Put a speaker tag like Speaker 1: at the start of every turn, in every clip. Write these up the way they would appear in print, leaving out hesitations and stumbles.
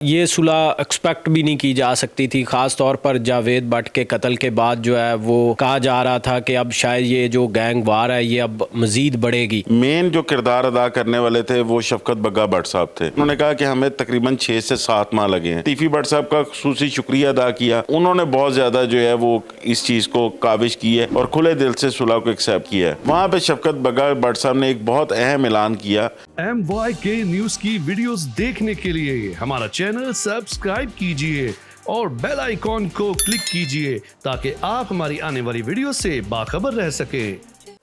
Speaker 1: یہ صلح ایکسپیکٹ بھی نہیں کی جا سکتی تھی، خاص طور پر جاوید بٹ کے قتل کے بعد جو ہے وہ کہا جا رہا تھا کہ اب شاید یہ جو گینگ وار ہے یہ اب مزید بڑھے گی۔
Speaker 2: مین جو کردار ادا کرنے والے تھے وہ شفقت بگا بٹ صاحب تھے۔ انہوں نے کہا کہ ہمیں تقریباً 6 سے 7 ماہ لگے ہیں۔ تیفی بٹ صاحب کا خصوصی شکریہ ادا کیا، انہوں نے بہت زیادہ جو ہے وہ اس چیز کو کاوش کی ہے اور کھلے دل سے صلح کو ایکسیپٹ کیا ہے۔ وہاں پہ شفقت بگا بٹ صاحب نے ایک بہت اہم اعلان کیا۔
Speaker 3: MYK نیوز کی ویڈیوز دیکھنے کے لیے ہمارا چینل سبسکرائب کیجئے اور بیل آئیکن کو کلک کیجئے تاکہ آپ ہماری آنے والی ویڈیو سے باخبر رہ سکیں۔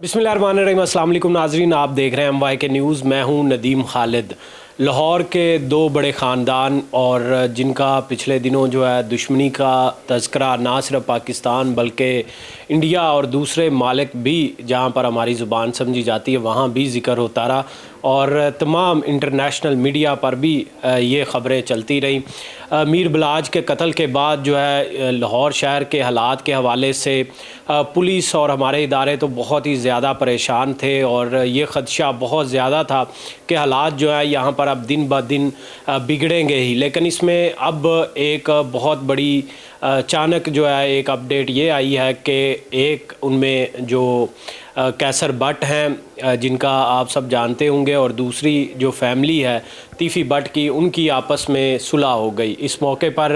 Speaker 1: بسم اللہ الرحمن الرحیم، السلام علیکم ناظرین، آپ دیکھ رہے ہیں MYK نیوز، میں ہوں ندیم خالد۔ لاہور کے 2 بڑے خاندان اور جن کا پچھلے دنوں جو ہے دشمنی کا تذکرہ نہ صرف پاکستان بلکہ انڈیا اور دوسرے ممالک بھی جہاں پر ہماری زبان سمجھی جاتی ہے وہاں بھی ذکر ہوتا رہا اور تمام انٹرنیشنل میڈیا پر بھی یہ خبریں چلتی رہیں۔ میر بلاج کے قتل کے بعد جو ہے لاہور شہر کے حالات کے حوالے سے پولیس اور ہمارے ادارے تو بہت ہی زیادہ پریشان تھے اور یہ خدشہ بہت زیادہ تھا کہ حالات جو ہے یہاں پر اب دن بہ دن بگڑیں گے ہی، لیکن اس میں اب ایک بہت بڑی اچانک جو ہے ایک اپڈیٹ یہ آئی ہے کہ ایک ان میں جو کیسر بٹ ہیں جن کا آپ سب جانتے ہوں گے اور دوسری جو فیملی ہے تیفی بٹ کی، ان کی آپس میں صلح ہو گئی۔ اس موقع پر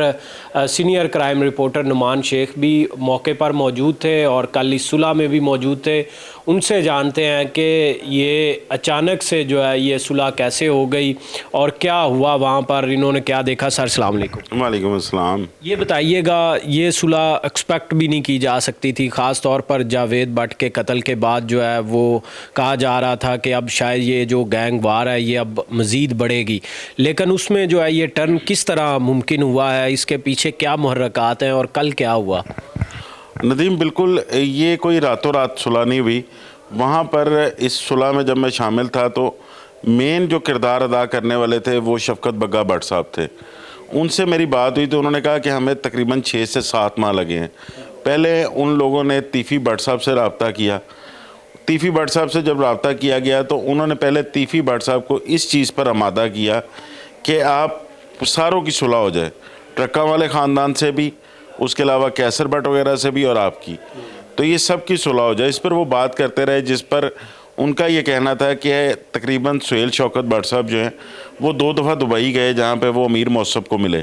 Speaker 1: سینئر کرائم رپورٹر نعمان شیخ بھی موقع پر موجود تھے اور کل اس صلح میں بھی موجود تھے۔ ان سے جانتے ہیں کہ یہ اچانک سے جو ہے یہ صلح کیسے ہو گئی اور کیا ہوا وہاں پر، انہوں نے کیا دیکھا۔ سر السلام علیکم۔
Speaker 2: وعلیکم السلام۔
Speaker 1: یہ بتائیے گا، یہ صلح ایکسپیکٹ بھی نہیں کی جا سکتی تھی، خاص طور پر جاوید بٹ کے قتل کے بعد جو ہے وہ کہا جا رہا تھا کہ اب شاید یہ جو گینگ وار ہے یہ اب مزید بڑھے گی، لیکن اس میں جو ہے یہ ٹرن کس طرح ممکن ہوا ہے، اس کے پیچھے کیا محرکات ہیں اور کل کیا ہوا؟
Speaker 2: ندیم، بالکل یہ کوئی راتوں رات صلح نہیں ہوئی۔ وہاں پر اس صلح میں جب میں شامل تھا تو مین جو کردار ادا کرنے والے تھے وہ شفقت بگا بٹ صاحب تھے۔ ان سے میری بات ہوئی تو انہوں نے کہا کہ ہمیں تقریباً 6 سے 7 ماہ لگے ہیں۔ پہلے ان لوگوں نے تیفی بٹ صاحب سے رابطہ کیا۔ تیفی بٹ صاحب سے جب رابطہ کیا گیا تو انہوں نے پہلے تیفی بٹ صاحب کو اس چیز پر آمادہ کیا کہ آپ ساروں کی صلح ہو جائے، ٹرکا والے خاندان سے بھی، اس کے علاوہ کیسر بٹ وغیرہ سے بھی اور آپ کی، تو یہ سب کی صلح ہو جائے۔ اس پر وہ بات کرتے رہے، جس پر ان کا یہ کہنا تھا کہ تقریباً سہیل شوکت بٹ صاحب جو ہیں وہ 2 دفعہ دبئی گئے جہاں پہ وہ امیر موصب کو ملے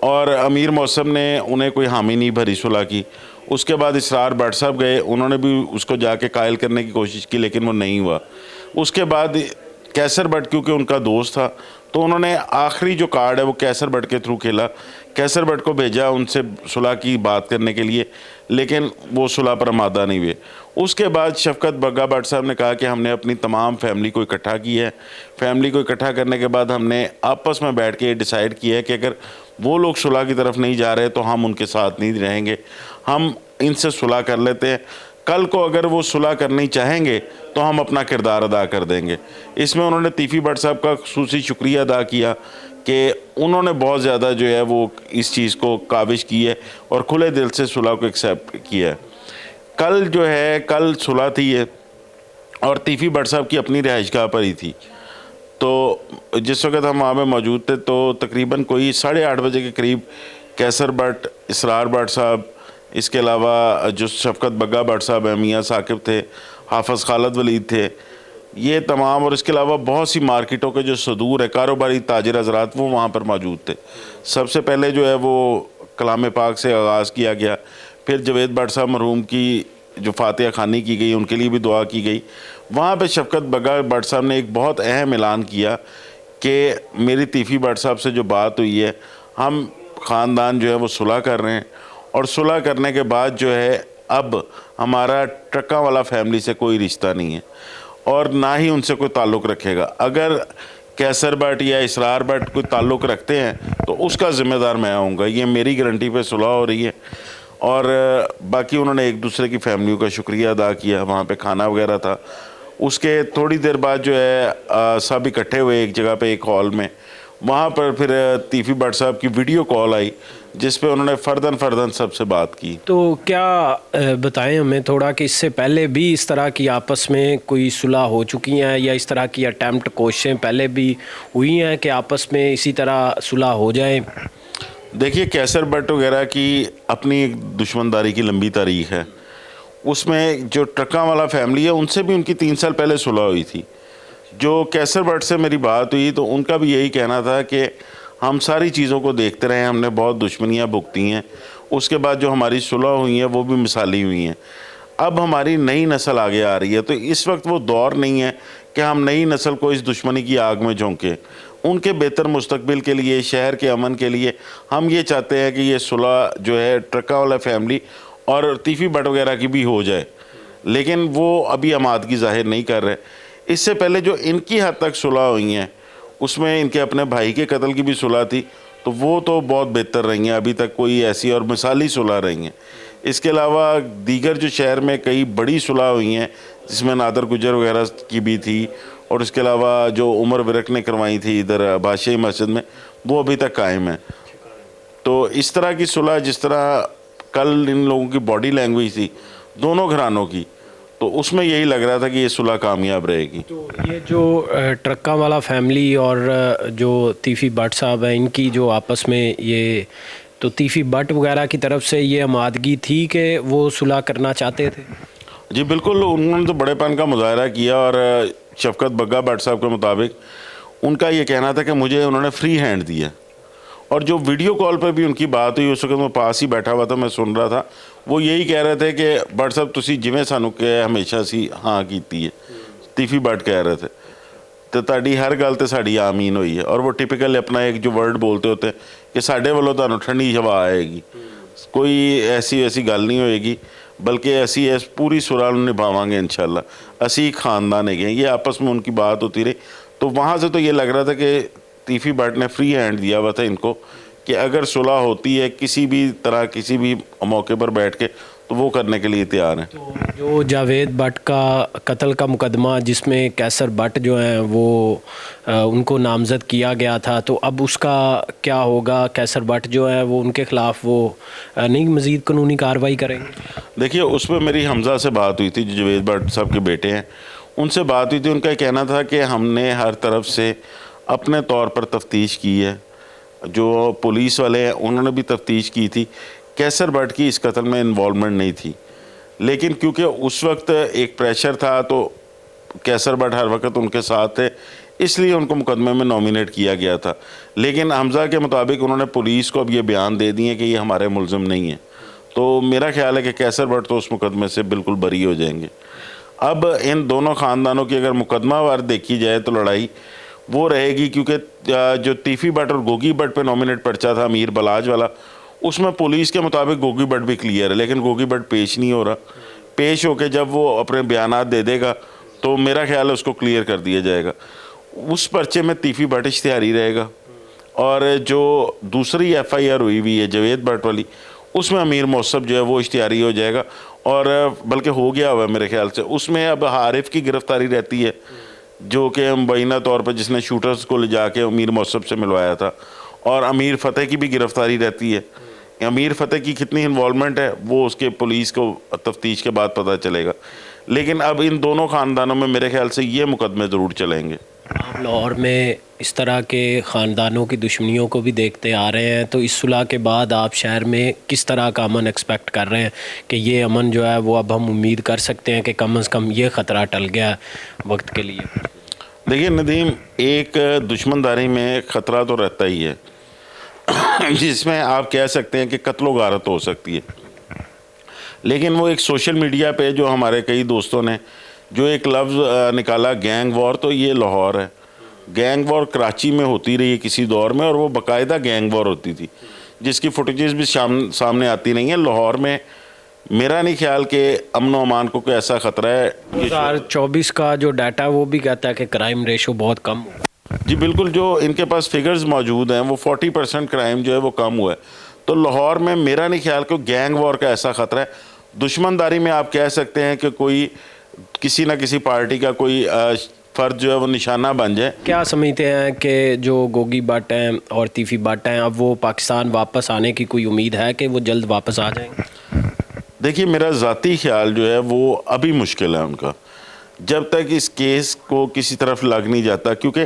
Speaker 2: اور امیر موصب نے انہیں کوئی حامی نہیں بھری صلح کی۔ اس کے بعد اسرار بٹ صاحب گئے، انہوں نے بھی اس کو جا کے قائل کرنے کی کوشش کی لیکن وہ نہیں ہوا۔ اس کے بعد کیسر بٹ کیونکہ ان کا دوست تھا تو انہوں نے آخری جو کارڈ ہے وہ کیسر بٹ کے تھرو کھیلا، کیسر بٹ کو بھیجا ان سے صلح کی بات کرنے کے لیے، لیکن وہ صلح پر آمادہ نہیں ہوئے۔ اس کے بعد شفقت بگا بٹ صاحب نے کہا کہ ہم نے اپنی تمام فیملی کو اکٹھا کی ہے۔ فیملی کو اکٹھا کرنے کے بعد ہم نے آپس میں بیٹھ کے یہ ڈیسائیڈ کیا ہے کہ اگر وہ لوگ صلح کی طرف نہیں جا رہے تو ہم ان کے ساتھ نہیں رہیں گے، ہم ان سے صلح کر لیتے ہیں۔ کل کو اگر وہ صلح کرنی چاہیں گے تو ہم اپنا کردار ادا کر دیں گے۔ اس میں انہوں نے تیفی بٹ صاحب کا خصوصی شکریہ ادا کیا کہ انہوں نے بہت زیادہ جو ہے وہ اس چیز کو کاوش کی ہے اور کھلے دل سے صلح کو ایکسیپٹ کیا ہے۔ کل جو ہے کل صلح تھی ہے اور تیفی بٹ صاحب کی اپنی رہائش گاہ پر ہی تھی، تو جس وقت ہم وہاں پہ موجود تھے تو تقریباً کوئی 8:30 بجے کے قریب کیسر بٹ، اسرار بٹ صاحب، اس کے علاوہ جو شفقت بگا بٹ صاحب ہیں، میاں ثاقب تھے، حافظ خالد ولید تھے، یہ تمام، اور اس کے علاوہ بہت سی مارکیٹوں کے جو صدور ہے، کاروباری تاجر حضرات، وہ وہاں پر موجود تھے۔ سب سے پہلے جو ہے وہ کلام پاک سے آغاز کیا گیا، پھر جاوید بٹ صاحب مرحوم کی جو فاتحہ خوانی کی گئی ان کے لیے بھی دعا کی گئی۔ وہاں پہ شفقت بگا بٹ صاحب نے ایک بہت اہم اعلان کیا کہ میری تیفی بٹ صاحب سے جو بات ہوئی ہے، ہم خاندان جو ہے وہ صلح کر رہے ہیں اور صلح کرنے کے بعد جو ہے اب ہمارا ٹرکا والا فیملی سے کوئی رشتہ نہیں ہے اور نہ ہی ان سے کوئی تعلق رکھے گا۔ اگر کیسر بٹ یا اسرار بٹ کوئی تعلق رکھتے ہیں تو اس کا ذمہ دار میں ہوں گا، یہ میری گارنٹی پہ صلح ہو رہی ہے۔ اور باقی انہوں نے ایک دوسرے کی فیملیوں کا شکریہ ادا کیا، وہاں پہ کھانا وغیرہ تھا۔ اس کے تھوڑی دیر بعد جو ہے سب اکٹھے ہوئے ایک جگہ پہ، ایک ہال میں، वहाँ पर फिर तीफी भट्ट साहब की वीडियो कॉल आई जिस पे उन्होंने फर्दन सबसे बात की।
Speaker 1: तो क्या बताएं हमें थोड़ा कि इससे पहले भी इस तरह की आपस में कोई सुलह हो चुकी हैं या इस तरह की अटैम्प्ट कोशिशें पहले भी हुई हैं कि आपस में इसी तरह सुलह हो जाए?
Speaker 2: देखिए, कैसर भट्ट वगैरह की अपनी एक दुश्मनदारी की लंबी तारीख है। उसमें जो ट्रक्का वाला फैमिली है उनसे भी उनकी 3 साल पहले सुलह हुई थी। जो कैसर भट्ट से मेरी बात हुई तो उनका भी यही कहना था कि हम सारी चीज़ों को देखते रहे, हमने बहुत दुश्मनियां भुगती हैं, उसके बाद जो हमारी सुलह हुई है वो भी मिसाली हुई हैं। अब हमारी नई नस्ल आगे आ रही है तो इस वक्त वो दौर नहीं है कि हम नई नस्ल को इस दुश्मनी की आग में झोंके। उनके बेहतर मुस्तकबिल के लिए, शहर के अमन के लिए हम ये चाहते हैं कि ये सुलह जो है ट्रक्का वाला फैमिली और तीफी भट्ट वगैरह की भी हो जाए, लेकिन वो अभी आमादगी ज़ाहिर नहीं कर रहे। इससे पहले जो इनकी हद तक सुलह हुई हैं उसमें इनके अपने भाई के कत्ल की भी सुलह थी, तो वो तो बहुत बेहतर रही हैं, अभी तक कोई ऐसी और मिसाली सुलह रही हैं। इसके अलावा दीगर जो शहर में कई बड़ी सुलह हुई हैं जिसमें नादर गुजर वगैरह की भी थी, और इसके अलावा जो उमर विरक ने करवाई थी इधर बादशाही मस्जिद में, वो अभी तक कायम है। तो इस तरह की सुलह, जिस तरह कल इन लोगों की बॉडी लैंग्वेज थी दोनों घरानों की, तो उसमें यही लग रहा था कि ये सुलह कामयाब रहेगी।
Speaker 1: तो ये जो ट्रक्का वाला फैमिली और जो तीफी भट्ट साहब हैं, इनकी जो आपस में ये, तो तीफी भट्ट वगैरह की तरफ से ये आमादगी थी कि वो सुलह करना चाहते थे?
Speaker 2: जी बिल्कुल, उन्होंने तो बड़ेपन का मुजाहरा किया और शफकत बग्गा भट्ट साहब के मुताबिक उनका ये कहना था कि मुझे उन्होंने फ्री हैंड दिया। और जो वीडियो कॉल पर भी उनकी बात हुई, उस वक्त मैं पास ही बैठा हुआ था, मैं सुन रहा था, वो यही कह रहे थे कि भट्ट साहब तुसी जिवें सानू कहे हमेशा सी हाँ कीती है। तीफी भट्ट कह रहे थे तो ताड़ी हर गल ते साड़ी आमीन हुई है। और वो टिपिकल अपना एक जो वर्ड बोलते होते कि साढ़े वालों तुहानू ठंडी हवा आएगी, कोई ऐसी वैसी गल नहीं होएगी, बल्कि ऐसी इस पूरी सुलह निभावांगे इंशाल्लाह, असी खानदान है। ये आपस में उनकी बात होती रही। तो वहाँ से तो ये लग रहा था कि तीफी भट्ट ने फ्री हैंड दिया हुआ था इनको कि अगर सुलह होती है किसी भी तरह, किसी भी मौके पर बैठ के, तो वो करने के लिए तैयार हैं।
Speaker 1: तो जो जावेद भट्ट का कत्ल का मुकदमा जिसमें कैसर भट्ट जो हैं वो उनको नामज़द किया गया था, तो अब उसका क्या होगा? कैसर भट्ट जो है वो उनके ख़िलाफ़ वो नहीं मज़ीद कानूनी कार्रवाई करेंगे?
Speaker 2: देखिए, उसमें मेरी हमज़ा से बात हुई थी, जो जावेद भट्ट साहब के बेटे हैं, उनसे बात हुई थी। उनका कहना था कि हमने हर तरफ से अपने तौर पर तफ्तीश की है, जो पुलिस वाले हैं उन्होंने भी तफ्तीश की थी। कैसर भट्ट की इस कत्ल में इन्वॉल्वमेंट नहीं थी, लेकिन क्योंकि उस वक्त एक प्रेशर था तो कैसर भट्ट हर वक्त उनके साथ थे, इसलिए उनको मुकदमे में नॉमिनेट किया गया था। लेकिन हमज़ा के मुताबिक उन्होंने पुलिस को अब ये बयान दे दिए कि ये हमारे मुल्ज़िम नहीं है। तो मेरा ख्याल है कि कैसर भट्ट तो उस मुकदमे से बिल्कुल बरी हो जाएंगे। अब इन दोनों ख़ानदानों की अगर मुकदमावार देखी जाए तो लड़ाई वो रहेगी, क्योंकि जो तीफी भट्ट और गोगी भट्ट पे नॉमिनेट पर्चा था अमीर बलाज वाला, उसमें पुलिस के मुताबिक गोगी भट्ट भी क्लियर है, लेकिन गोगी भट्ट पेश नहीं हो रहा। पेश होकर जब वो अपने बयानात दे देगा तो मेरा ख्याल है उसको क्लियर कर दिया जाएगा। उस पर्चे में तीफी भट्ट इश्तिहारी रहेगा, और जो दूसरी FIR हुई है जावेद भट्ट वाली, उसमें अमीर मौसब जो है वो इश्तिहारी हो जाएगा, और बल्कि हो गया हुआ है मेरे ख्याल से। उसमें अब हारिफ की गिरफ्तारी रहती है, जो कि मुबैना तौर पर जिसने शूटर्स को ले जाके अमीर मौसब से मिलवाया था, और अमीर फ़तेह की भी गिरफ्तारी रहती है। अमीर फ़तेह की कितनी इन्वॉल्वमेंट है वो उसके पुलिस को तफ्तीश के बाद पता चलेगा। लेकिन अब इन दोनों ख़ानदानों में मेरे ख्याल से ये मुकदमे ज़रूर चलेंगे।
Speaker 1: आप लाहौर में इस तरह के ख़ानदानों की दुश्मनियों को भी देखते आ रहे हैं, तो इस सुलह के बाद आप शहर में किस तरह का अमन एक्सपेक्ट कर रहे हैं कि ये अमन जो है वो अब हम उम्मीद कर सकते हैं कि कम से कम ये ख़तरा टल गया वक्त के लिए?
Speaker 2: देखिए नदीम, एक दुश्मनदारी में ख़तरा तो रहता ही है जिसमें आप कह सकते हैं कि कत्लो गारत हो सकती है। लेकिन वो एक सोशल मीडिया पे जो हमारे कई दोस्तों ने जो एक लफ्ज़ निकाला गैंग वॉर, तो ये लाहौर है। गैंग वॉर कराची में होती रही है किसी दौर में, और वो बाकायदा गैंग वॉर होती थी जिसकी फुटेजेस भी सामने आती नहीं है। लाहौर में मेरा नहीं ख्याल कि अमन व अमान को कोई ऐसा ख़तरा है।
Speaker 1: 2024 का जो डाटा है वो भी कहता है कि क्राइम रेशो बहुत कम हुआ।
Speaker 2: जी बिल्कुल, जो इनके पास फिगर्स मौजूद हैं वो 40% क्राइम जो है वो कम हुआ है। तो लाहौर में मेरा नहीं ख्याल कि गैंग वॉर का ऐसा ख़तरा है। दुश्मनदारी में आप कह सकते हैं कि कोई किसी न किसी पार्टी का कोई फ़र्द जो है वो निशाना बन जाए।
Speaker 1: क्या समझते हैं कि जो गोगी भट्ट हैं और तीफी भट्ट हैं, अब वो पाकिस्तान वापस आने की कोई उम्मीद है कि वो जल्द वापस आ जाएंगे?
Speaker 2: देखिए, मेरा ज़ाती ख्याल जो है वो अभी मुश्किल है उनका, जब तक इस केस को किसी तरफ लग नहीं जाता। क्योंकि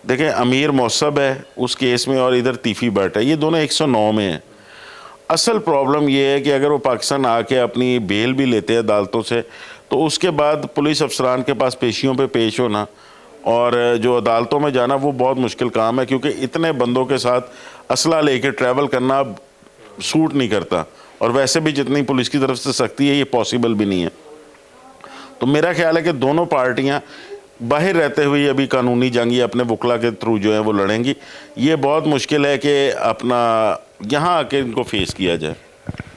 Speaker 2: देखें, अमीर मौसब है उस केस में और इधर तीफी भट्ट है, ये दोनों 109 में हैं। असल प्रॉब्लम ये है कि अगर वो पाकिस्तान आके अपनी बेल भी लेते हैं अदालतों से, तो उसके बाद पुलिस अफसरान के पास पेशियों पे पेश होना और जो अदालतों में जाना वो बहुत मुश्किल काम है, क्योंकि इतने बंदों के साथ असला लेके ट्रैवल करना सूट नहीं करता, और वैसे भी जितनी पुलिस की तरफ से सख्ती है ये पॉसिबल भी नहीं है। तो मेरा ख्याल है कि दोनों पार्टियां बाहर रहते हुए अभी कानूनी जंग ये अपने वकला के थ्रू जो है वो लड़ेंगी। ये बहुत मुश्किल है कि अपना यहाँ आके इनको फेस किया जाए।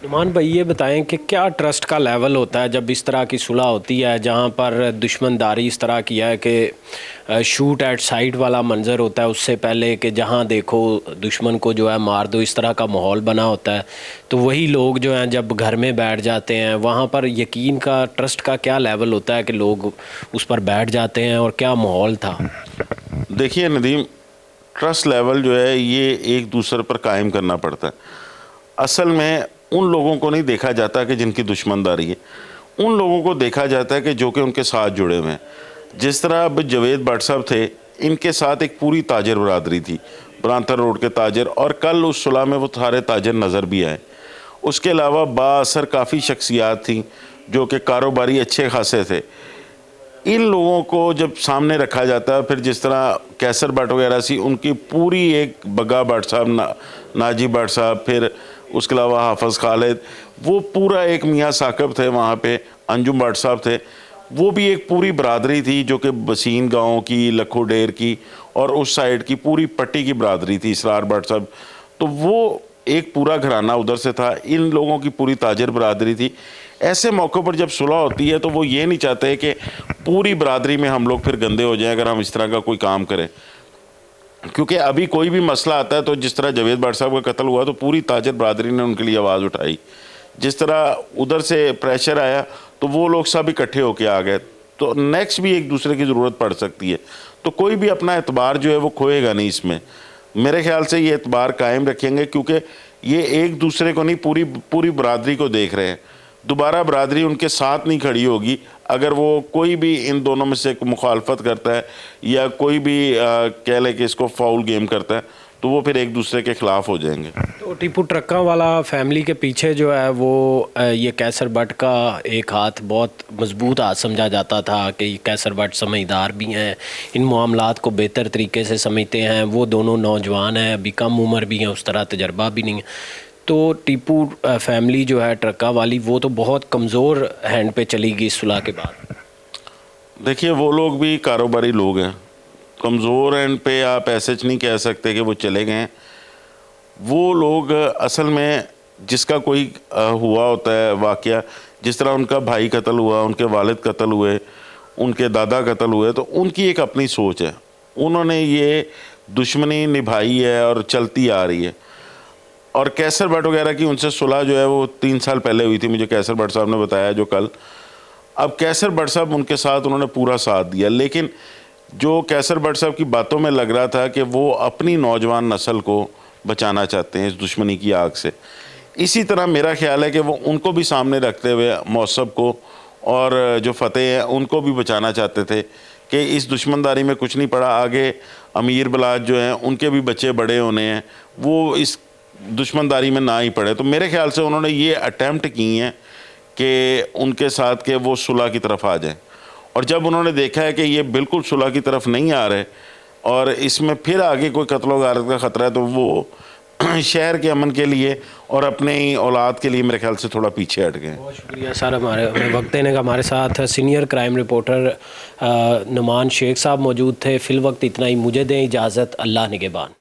Speaker 1: नुमान भाई, ये बताएं कि क्या ट्रस्ट का लेवल होता है जब इस तरह की सुलह होती है जहाँ पर दुश्मनदारी इस तरह की है कि शूट एट साइट वाला मंजर होता है, उससे पहले कि जहाँ देखो दुश्मन को जो है मार दो, इस तरह का माहौल बना होता है, तो वही लोग जो हैं जब घर में बैठ जाते हैं, वहाँ पर यकीन का, ट्रस्ट का क्या लेवल होता है कि लोग उस पर बैठ जाते हैं, और क्या माहौल था?
Speaker 2: देखिए नदीम, ट्रस्ट लेवल जो है ये एक दूसरे पर कायम करना पड़ता है। असल में उन लोगों को नहीं देखा जाता कि जिनकी दुश्मनदारी है, उन लोगों को देखा जाता है कि जो कि उनके साथ जुड़े हुए हैं। जिस तरह अब जावेद भट्ट साहब थे, इनके साथ एक पूरी ताजर बरादरी थी, ब्रांथर रोड के ताजर, और कल उस सुलह में वो सारे ताजर नज़र भी आए। उसके अलावा बाअसर काफ़ी शख्सियात थी जो कि कारोबारी अच्छे खासे थे। इन लोगों को जब सामने रखा जाता है, फिर जिस तरह कैसर भट्ट वगैरह सी, उनकी पूरी एक बग्गा भट्ट साहब, नाजी भट्ट साहब, फिर उसके अलावा हाफिज़ खालिद, वो पूरा एक मियाँ साकब थे वहाँ पे, अंजुम भट्ट साहब थे, वो भी एक पूरी बरादरी थी जो कि बसीन गांव की, लखो डेर की और उस साइड की पूरी पट्टी की बरादरी थी, इसरार भट्ट साहब। तो वो एक पूरा घराना उधर से था, इन लोगों की पूरी ताजर बरादरी थी। ऐसे मौक़ों पर जब सुलह होती है तो वो ये नहीं चाहते कि पूरी बरादरी में हम लोग फिर गंदे हो जाएं अगर हम इस तरह का कोई काम करें। क्योंकि अभी कोई भी मसला आता है, तो जिस तरह जावेद भट्ट साहब का कत्ल हुआ तो पूरी ताजर बरादरी ने उनके लिए आवाज़ उठाई। जिस तरह उधर से प्रेशर आया तो वो लोग सब इकट्ठे होके आ गए। तो नेक्स्ट भी एक दूसरे की ज़रूरत पड़ सकती है, तो कोई भी अपना एतबार जो है वो खोएगा नहीं इसमें। मेरे ख्याल से ये एतबार कायम रखेंगे, क्योंकि ये एक दूसरे को नहीं, पूरी बरादरी को देख रहे हैं। दोबारा बरादरी उनके साथ नहीं खड़ी होगी अगर वो कोई भी इन दोनों में से मुखालफत करता है या कोई भी कह ले कि इसको फाउल गेम करता है, तो वो फिर एक दूसरे के ख़िलाफ़ हो जाएंगे।
Speaker 1: तो टीपू ट्रक्का वाला फैमिली के पीछे जो है वो ये कैसर भट्ट का एक हाथ, बहुत मजबूत हाथ समझा जाता था कि कैसर भट्ट समझदार भी हैं, इन मामलात को बेहतर तरीके से समझते हैं। वो दोनों नौजवान हैं, अभी कम उम्र भी हैं, उस तरह तजर्बा भी नहीं है। तो टीपू फैमिली जो है ट्रक्का वाली, वो तो बहुत कमज़ोर हैंड पे चली गई सुलह के बाद।
Speaker 2: देखिए, वो लोग भी कारोबारी लोग हैं, कमज़ोर हैंड पे आप ऐसे नहीं कह सकते कि वो चले गए। वो लोग असल में जिसका कोई हुआ होता है वाक़या, जिस तरह उनका भाई कत्ल हुआ, उनके वालिद कत्ल हुए, उनके दादा कत्ल हुए, तो उनकी एक अपनी सोच है, उन्होंने ये दुश्मनी निभाई है और चलती आ रही है। और कैसर भट्ट वगैरह की उनसे सुलह जो है वो 3 साल पहले हुई थी, मुझे कैसर भट्ट साहब ने बताया जो कल। अब कैसर भट्ट साहब उनके साथ, उन्होंने पूरा साथ दिया, लेकिन जो कैसर भट्ट साहब की बातों में लग रहा था कि वो अपनी नौजवान नस्ल को बचाना चाहते हैं इस दुश्मनी की आग से। इसी तरह मेरा ख्याल है कि वो उनको भी सामने रखते हुए मौसब को और जो फ़तेह है उनको भी बचाना चाहते थे कि इस दुश्मनदारी में कुछ नहीं पड़ा। आगे अमीर बलाद जो हैं उनके भी बच्चे बड़े होने हैं, वो इस दुश्मनदारी में ना ही पड़े। तो मेरे ख्याल से उन्होंने ये अटैम्प्ट की हैं कि उनके साथ के वो सुलह की तरफ आ जाएं। और जब उन्होंने देखा है कि ये बिल्कुल सुलह की तरफ नहीं आ रहे और इसमें फिर आगे कोई कत्ल व गारत का ख़तरा है, तो वो शहर के अमन के लिए और अपने ही औलाद के लिए मेरे ख्याल से थोड़ा पीछे हट गए।
Speaker 1: बहुत शुक्रिया सर, हमें वक्त देने का। हमारे साथ senior crime reporter Numan Sheikh sahab मौजूद थे। फ़िल वक्त इतना ही, मुझे दें इजाज़त, अल्लाह निगहबान।